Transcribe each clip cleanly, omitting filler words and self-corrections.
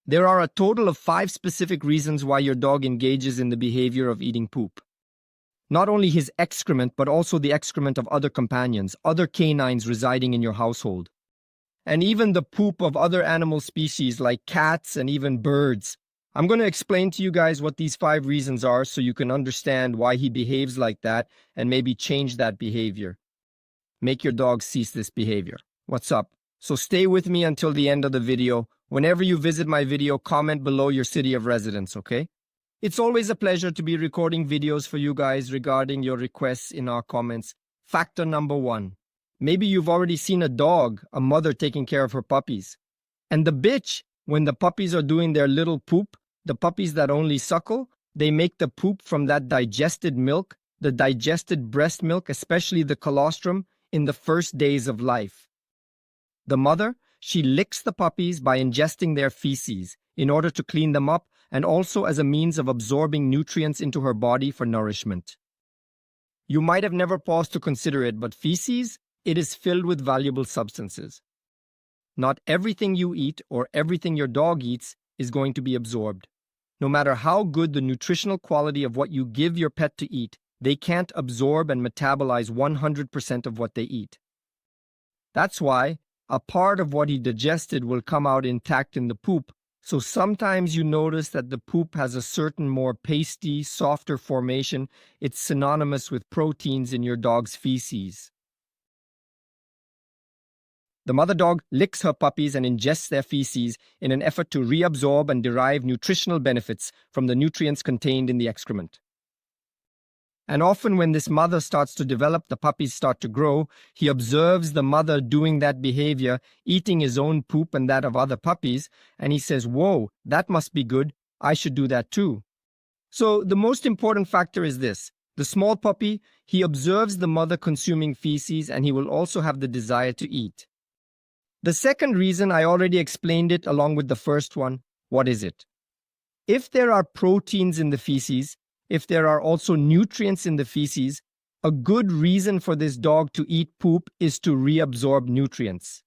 There are a total of 5 specific reasons why your dog engages in the behavior of eating poop. Not only his excrement, but also the excrement of other companions, other canines residing in your household. And even the poop of other animal species like cats and even birds. I'm going to explain to you guys what these 5 reasons are so you can understand why he behaves like that and maybe change that behavior. Make your dog cease this behavior. What's up? So stay with me until the end of the video. Whenever you visit my video, comment below your city of residence, okay? It's always a pleasure to be recording videos for you guys regarding your requests in our comments. Factor number 1. Maybe you've already seen a dog, a mother taking care of her puppies. And the bitch, when the puppies are doing their little poop, the puppies that only suckle, they make the poop from that digested milk, the digested breast milk, especially the colostrum, in the first days of life. The mother, she licks the puppies by ingesting their feces in order to clean them up and also as a means of absorbing nutrients into her body for nourishment. You might have never paused to consider it, but feces, it is filled with valuable substances. Not everything you eat or everything your dog eats is going to be absorbed. No matter how good the nutritional quality of what you give your pet to eat, they can't absorb and metabolize 100% of what they eat. That's why a part of what he digested will come out intact in the poop, so sometimes you notice that the poop has a certain more pasty, softer formation. It's synonymous with proteins in your dog's feces. The mother dog licks her puppies and ingests their feces in an effort to reabsorb and derive nutritional benefits from the nutrients contained in the excrement. And often when this mother starts to develop, the puppies start to grow, he observes the mother doing that behavior, eating his own poop and that of other puppies, and he says, whoa, that must be good, I should do that too. So the most important factor is this. The small puppy, he observes the mother consuming feces and he will also have the desire to eat. The second reason, I already explained it along with the first one. What is it? If there are proteins in the feces, if there are also nutrients in the feces, a good reason for this dog to eat poop is to reabsorb nutrients.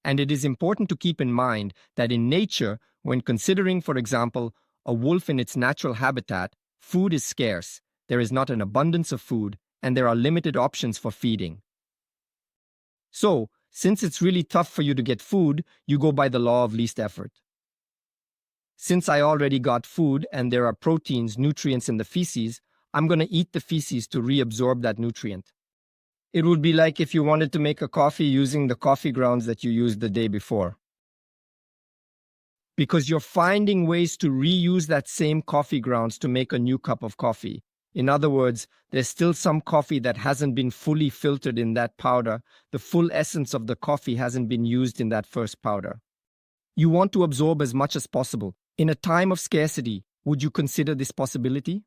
And it is important to keep in mind that in nature, when considering, for example, a wolf in its natural habitat, food is scarce, there is not an abundance of food, and there are limited options for feeding. So, since it's really tough for you to get food, you go by the law of least effort. Since I already got food and there are proteins, nutrients in the feces, I'm going to eat the feces to reabsorb that nutrient. It would be like if you wanted to make a coffee using the coffee grounds that you used the day before. Because you're finding ways to reuse that same coffee grounds to make a new cup of coffee. In other words, there's still some coffee that hasn't been fully filtered in that powder. The full essence of the coffee hasn't been used in that first powder. You want to absorb as much as possible. In a time of scarcity, would you consider this possibility?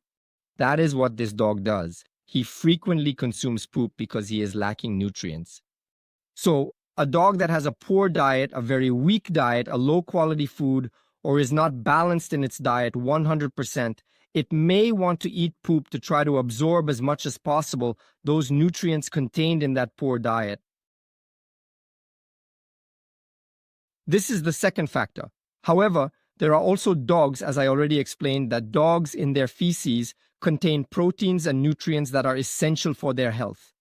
That is what this dog does. He frequently consumes poop because he is lacking nutrients. So, a dog that has a poor diet, a very weak diet, a low-quality food, or is not balanced in its diet 100%, it may want to eat poop to try to absorb as much as possible those nutrients contained in that poor diet. This is the second factor. However, there are also dogs, as I already explained, that dogs in their feces contain proteins and nutrients that are essential for their health.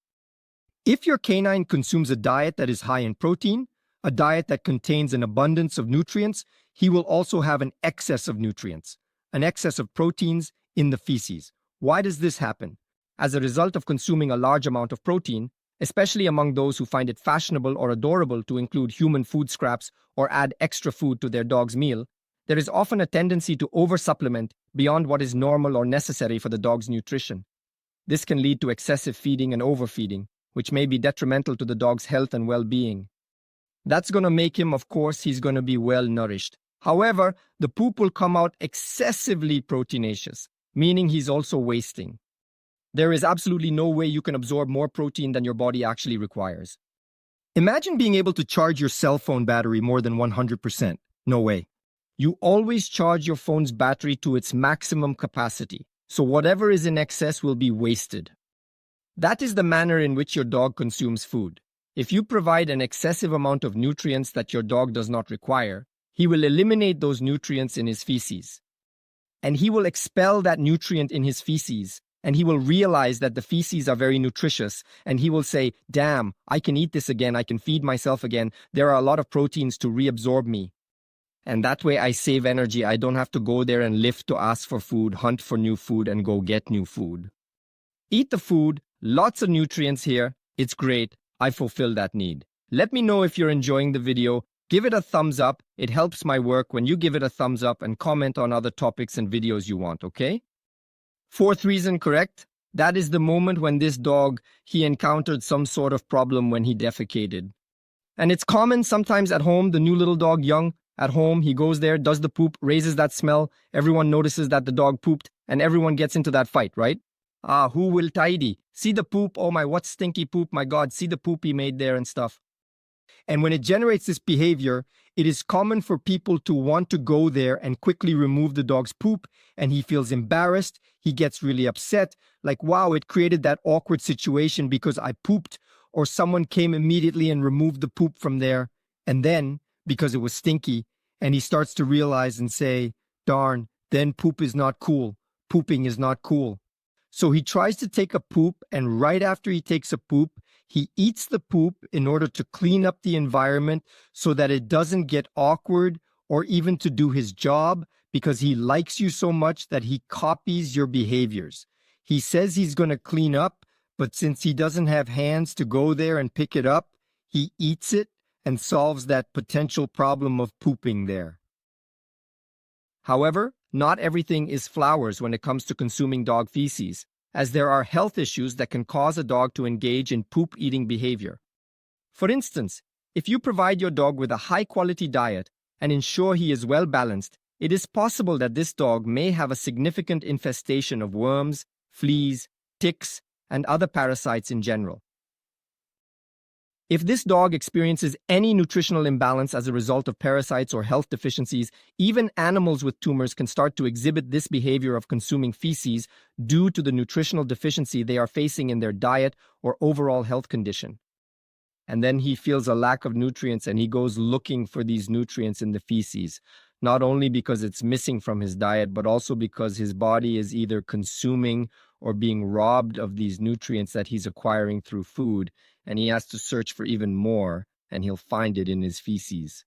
If your canine consumes a diet that is high in protein, a diet that contains an abundance of nutrients, he will also have an excess of nutrients, an excess of proteins in the feces. Why does this happen? As a result of consuming a large amount of protein, especially among those who find it fashionable or adorable to include human food scraps or add extra food to their dog's meal, there is often a tendency to oversupplement beyond what is normal or necessary for the dog's nutrition. This can lead to excessive feeding and overfeeding, which may be detrimental to the dog's health and well-being. That's going to make him, of course, he's going to be well-nourished. However, the poop will come out excessively proteinaceous, meaning he's also wasting. There is absolutely no way you can absorb more protein than your body actually requires. Imagine being able to charge your cell phone battery more than 100%. No way. You always charge your phone's battery to its maximum capacity, so whatever is in excess will be wasted. That is the manner in which your dog consumes food. If you provide an excessive amount of nutrients that your dog does not require, he will eliminate those nutrients in his feces. And he will expel that nutrient in his feces. And he will realize that the feces are very nutritious. And he will say, damn, I can eat this again. I can feed myself again. There are a lot of proteins to reabsorb me. And that way I save energy. I don't have to go there and lift to ask for food, hunt for new food, and go get new food. Eat the food. Lots of nutrients here. It's great. I fulfill that need. Let me know if you're enjoying the video. Give it a thumbs up. It helps my work when you give it a thumbs up, and comment on other topics and videos you want, okay? Fourth reason, correct? That is the moment when this dog, he encountered some sort of problem when he defecated. And it's common sometimes at home, the new little dog, young, at home, he goes there, does the poop, raises that smell, everyone notices that the dog pooped, and everyone gets into that fight, right? Ah, who will tidy? See the poop, oh my, what stinky poop, my God, see the poop he made there and stuff. And when it generates this behavior, it is common for people to want to go there and quickly remove the dog's poop, and he feels embarrassed, he gets really upset, like, wow, it created that awkward situation because I pooped, or someone came immediately and removed the poop from there, and then, because it was stinky, and he starts to realize and say, darn, then poop is not cool, pooping is not cool. So he tries to take a poop, and right after he takes a poop, he eats the poop in order to clean up the environment so that it doesn't get awkward or even to do his job, because he likes you so much that he copies your behaviors. He says he's going to clean up, but since he doesn't have hands to go there and pick it up, he eats it and solves that potential problem of pooping there. However, not everything is flowers when it comes to consuming dog feces, as there are health issues that can cause a dog to engage in poop-eating behavior. For instance, if you provide your dog with a high-quality diet and ensure he is well-balanced, it is possible that this dog may have a significant infestation of worms, fleas, ticks, and other parasites in general. If this dog experiences any nutritional imbalance as a result of parasites or health deficiencies, even animals with tumors can start to exhibit this behavior of consuming feces due to the nutritional deficiency they are facing in their diet or overall health condition. And then he feels a lack of nutrients and he goes looking for these nutrients in the feces, not only because it's missing from his diet, but also because his body is either consuming or being robbed of these nutrients that he's acquiring through food, and he has to search for even more, and he'll find it in his feces.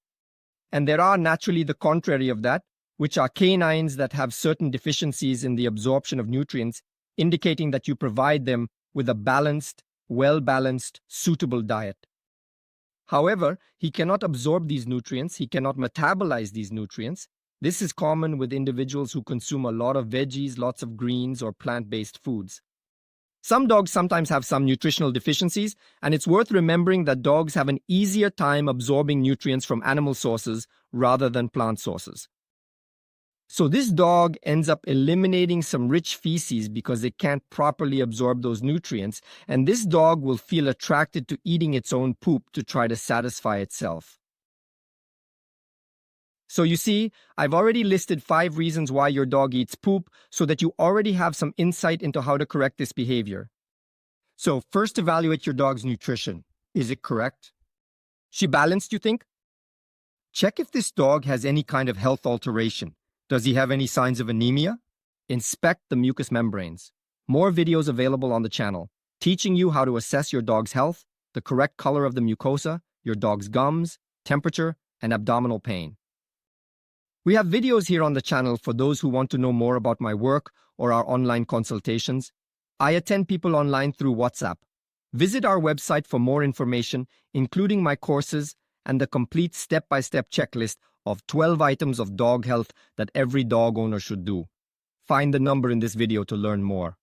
And there are naturally the contrary of that, which are canines that have certain deficiencies in the absorption of nutrients, indicating that you provide them with a balanced, well-balanced, suitable diet. However, he cannot absorb these nutrients, he cannot metabolize these nutrients. This is common with individuals who consume a lot of veggies, lots of greens, or plant-based foods. Some dogs sometimes have some nutritional deficiencies, and it's worth remembering that dogs have an easier time absorbing nutrients from animal sources rather than plant sources. So this dog ends up eliminating some rich feces because it can't properly absorb those nutrients, and this dog will feel attracted to eating its own poop to try to satisfy itself. So you see, I've already listed 5 reasons why your dog eats poop so that you already have some insight into how to correct this behavior. So first, evaluate your dog's nutrition. Is it correct? She balanced, you think? Check if this dog has any kind of health alteration. Does he have any signs of anemia? Inspect the mucous membranes. More videos available on the channel, teaching you how to assess your dog's health, the correct color of the mucosa, your dog's gums, temperature, and abdominal pain. We have videos here on the channel for those who want to know more about my work or our online consultations. I attend people online through WhatsApp. Visit our website for more information, including my courses and the complete step-by-step checklist of 12 items of dog health that every dog owner should do. Find the number in this video to learn more.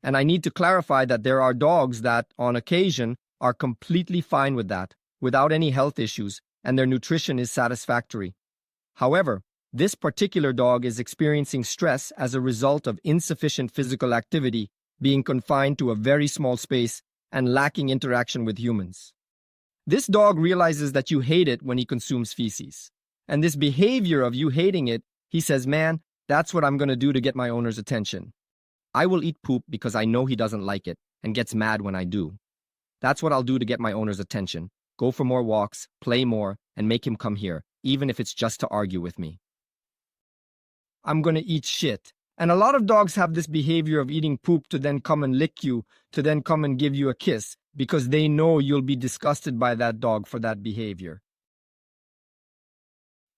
And I need to clarify that there are dogs that, on occasion, are completely fine with that, without any health issues, and their nutrition is satisfactory. However, this particular dog is experiencing stress as a result of insufficient physical activity, being confined to a very small space, and lacking interaction with humans. This dog realizes that you hate it when he consumes feces. And this behavior of you hating it, he says, man, that's what I'm going to do to get my owner's attention. I will eat poop because I know he doesn't like it and gets mad when I do. That's what I'll do to get my owner's attention. Go for more walks, play more, and make him come here. even if it's just to argue with me. I'm going to eat shit. And a lot of dogs have this behavior of eating poop to then come and lick you, to then come and give you a kiss, because they know you'll be disgusted by that dog for that behavior.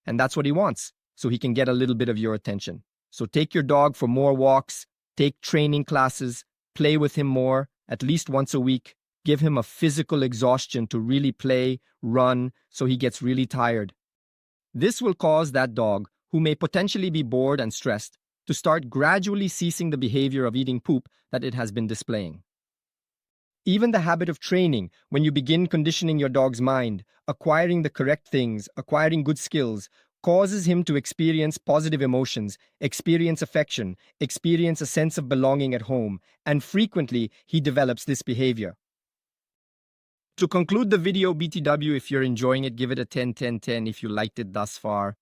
And that's what he wants, so he can get a little bit of your attention. So take your dog for more walks, take training classes, play with him more, at least once a week. Give him a physical exhaustion to really play, run, so he gets really tired. This will cause that dog, who may potentially be bored and stressed, to start gradually ceasing the behavior of eating poop that it has been displaying. Even the habit of training, when you begin conditioning your dog's mind, acquiring the correct things, acquiring good skills, causes him to experience positive emotions, experience affection, experience a sense of belonging at home, and frequently he develops this behavior. To conclude the video, BTW, if you're enjoying it, give it a 10-10-10 if you liked it thus far.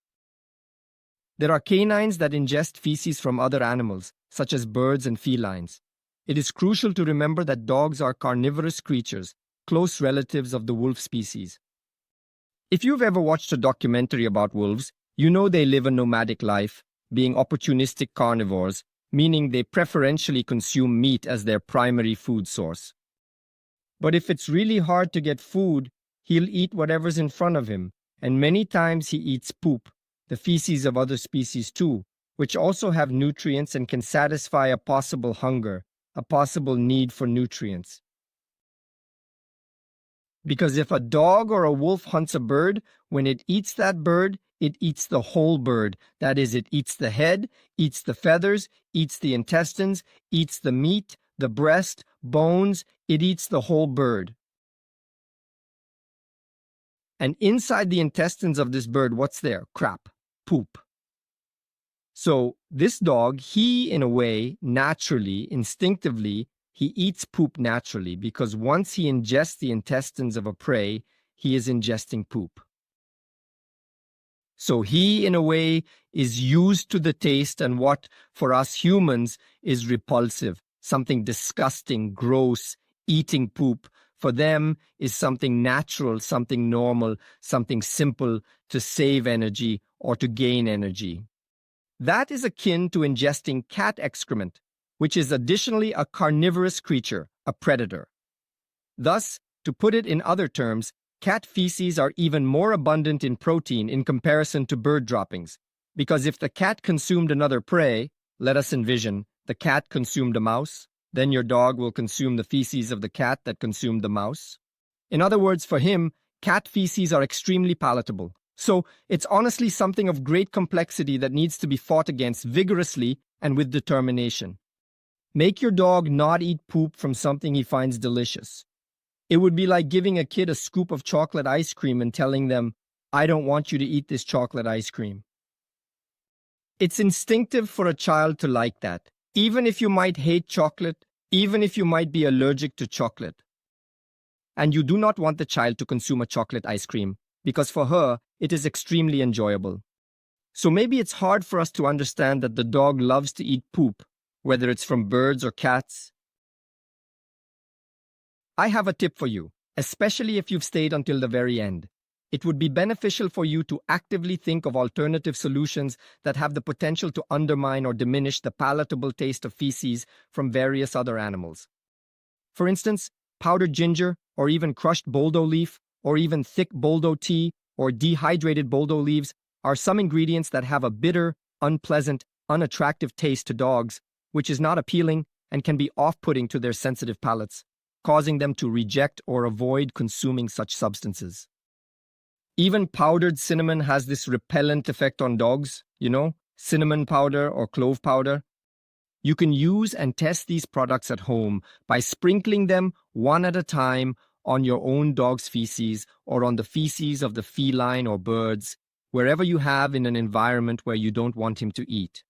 There are canines that ingest feces from other animals, such as birds and felines. It is crucial to remember that dogs are carnivorous creatures, close relatives of the wolf species. If you've ever watched a documentary about wolves, you know they live a nomadic life, being opportunistic carnivores, meaning they preferentially consume meat as their primary food source. But if it's really hard to get food, he'll eat whatever's in front of him, and many times he eats poop, the feces of other species too, which also have nutrients and can satisfy a possible hunger, a possible need for nutrients. Because if a dog or a wolf hunts a bird, when it eats that bird, it eats the whole bird. That is, it eats the head, eats the feathers, eats the intestines, eats the meat, the breast, bones, it eats the whole bird. And inside the intestines of this bird, what's there? Crap, poop. So this dog, he, in a way, naturally, instinctively, he eats poop naturally because once he ingests the intestines of a prey, he is ingesting poop. So he, in a way, is used to the taste and what, for us humans, is repulsive, something disgusting, gross, eating poop, for them is something natural, something normal, something simple to save energy or to gain energy. That is akin to ingesting cat excrement, which is additionally a carnivorous creature, a predator. Thus, to put it in other terms, cat feces are even more abundant in protein in comparison to bird droppings, because if the cat consumed another prey, let us envision, the cat consumed a mouse, then your dog will consume the feces of the cat that consumed the mouse. In other words, for him, cat feces are extremely palatable. So it's honestly something of great complexity that needs to be fought against vigorously and with determination. Make your dog not eat poop from something he finds delicious. It would be like giving a kid a scoop of chocolate ice cream and telling them, I don't want you to eat this chocolate ice cream. It's instinctive for a child to like that, even if you might hate chocolate, even if you might be allergic to chocolate. And you do not want the child to consume a chocolate ice cream, because for her, it is extremely enjoyable. So maybe it's hard for us to understand that the dog loves to eat poop, whether it's from birds or cats. I have a tip for you, especially if you've stayed until the very end. It would be beneficial for you to actively think of alternative solutions that have the potential to undermine or diminish the palatable taste of feces from various other animals. For instance, powdered ginger, or even crushed boldo leaf, or even thick boldo tea, or dehydrated boldo leaves are some ingredients that have a bitter, unpleasant, unattractive taste to dogs, which is not appealing and can be off-putting to their sensitive palates, causing them to reject or avoid consuming such substances. Even powdered cinnamon has this repellent effect on dogs, cinnamon powder or clove powder. You can use and test these products at home by sprinkling them one at a time on your own dog's feces or on the feces of the feline or birds, wherever you have in an environment where you don't want him to eat.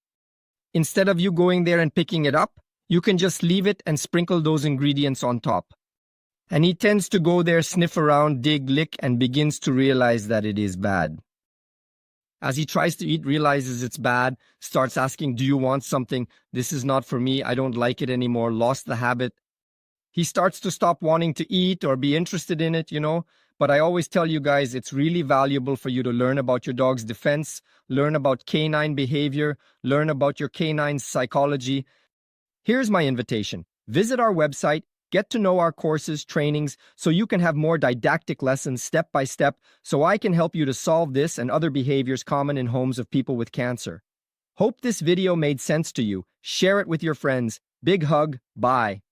Instead of you going there and picking it up, you can just leave it and sprinkle those ingredients on top. And he tends to go there, sniff around, dig, lick, and begins to realize that it is bad. As he tries to eat, realizes it's bad, starts asking, do you want something? This is not for me, I don't like it anymore, lost the habit. He starts to stop wanting to eat or be interested in it, but I always tell you guys it's really valuable for you to learn about your dog's defense, learn about canine behavior, learn about your canine's psychology. Here's my invitation. Visit our website, get to know our courses, trainings, so you can have more didactic lessons step by step, so I can help you to solve this and other behaviors common in homes of people with cancer. Hope this video made sense to you. Share it with your friends. Big hug. Bye.